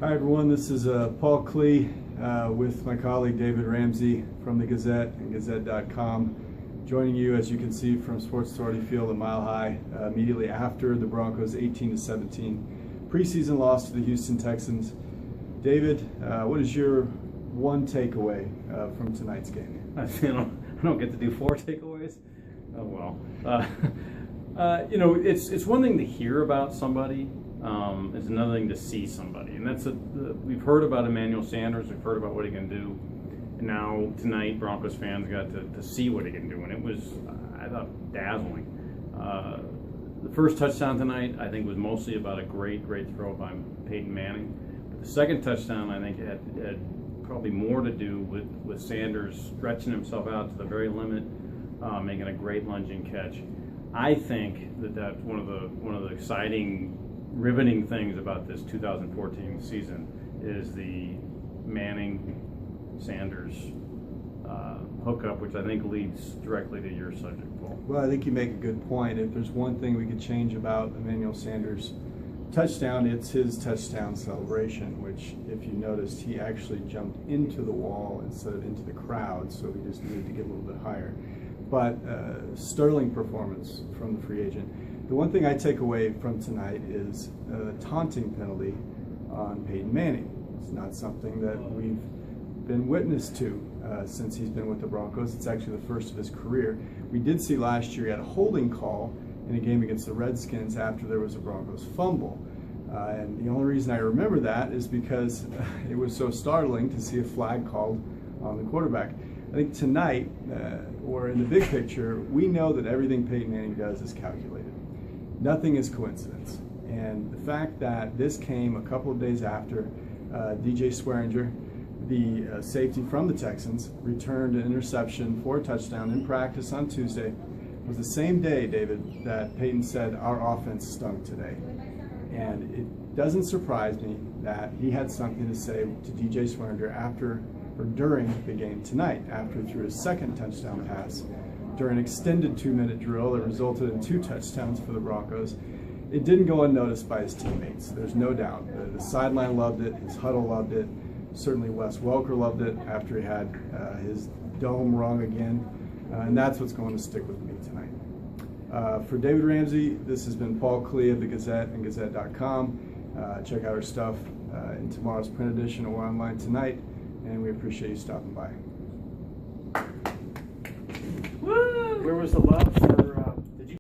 Hi everyone, this is Paul Klee with my colleague David Ramsey from the Gazette and Gazette.com, joining you, as you can see, from Sports Authority Field at Mile High immediately after the Broncos' 18-17 preseason loss to the Houston Texans. David, what is your one takeaway from tonight's game? I don't get to do four takeaways. Oh well. It's one thing to hear about somebody. It's another thing to see somebody, and that's we've heard about Emmanuel Sanders, we've heard about what he can do, and now tonight Broncos fans got to see what he can do, and it was, I thought, dazzling. The first touchdown tonight, I think, was mostly about a great throw by Peyton Manning. But the second touchdown, I think, had probably more to do with Sanders stretching himself out to the very limit, making a great lunging catch. I think that's one of the exciting, riveting things about this 2014 season is the Manning-Sanders hookup, which I think leads directly to your subject, Paul. Well, I think you make a good point. If there's one thing we could change about Emmanuel Sanders' touchdown, it's his touchdown celebration, which, if you noticed, he actually jumped into the wall instead of into the crowd, so we just needed to get a little bit higher. But sterling performance from the free agent. The one thing I take away from tonight is the taunting penalty on Peyton Manning. It's not something that we've been witness to since he's been with the Broncos. It's actually the first of his career. We did see last year he had a holding call in a game against the Redskins after there was a Broncos fumble. And the only reason I remember that is because it was so startling to see a flag called on the quarterback. I think tonight, or in the big picture, we know that everything Peyton Manning does is calculated. Nothing is coincidence. And the fact that this came a couple of days after DJ Swearinger, the safety from the Texans, returned an interception for a touchdown in practice on Tuesday, was the same day, David, that Peyton said, "Our offense stunk today." And it doesn't surprise me that he had something to say to DJ Swearinger after or during the game tonight, after he threw his second touchdown pass during an extended 2-minute drill that resulted in 2 touchdowns for the Broncos. It didn't go unnoticed by his teammates, there's no doubt. The sideline loved it, his huddle loved it, certainly Wes Welker loved it after he had his dome rung again, and that's what's going to stick with me tonight. For David Ramsey, this has been Paul Klee of the Gazette and Gazette.com. Check out our stuff in tomorrow's print edition or online tonight, and we appreciate you stopping by. Woo! Where was the love for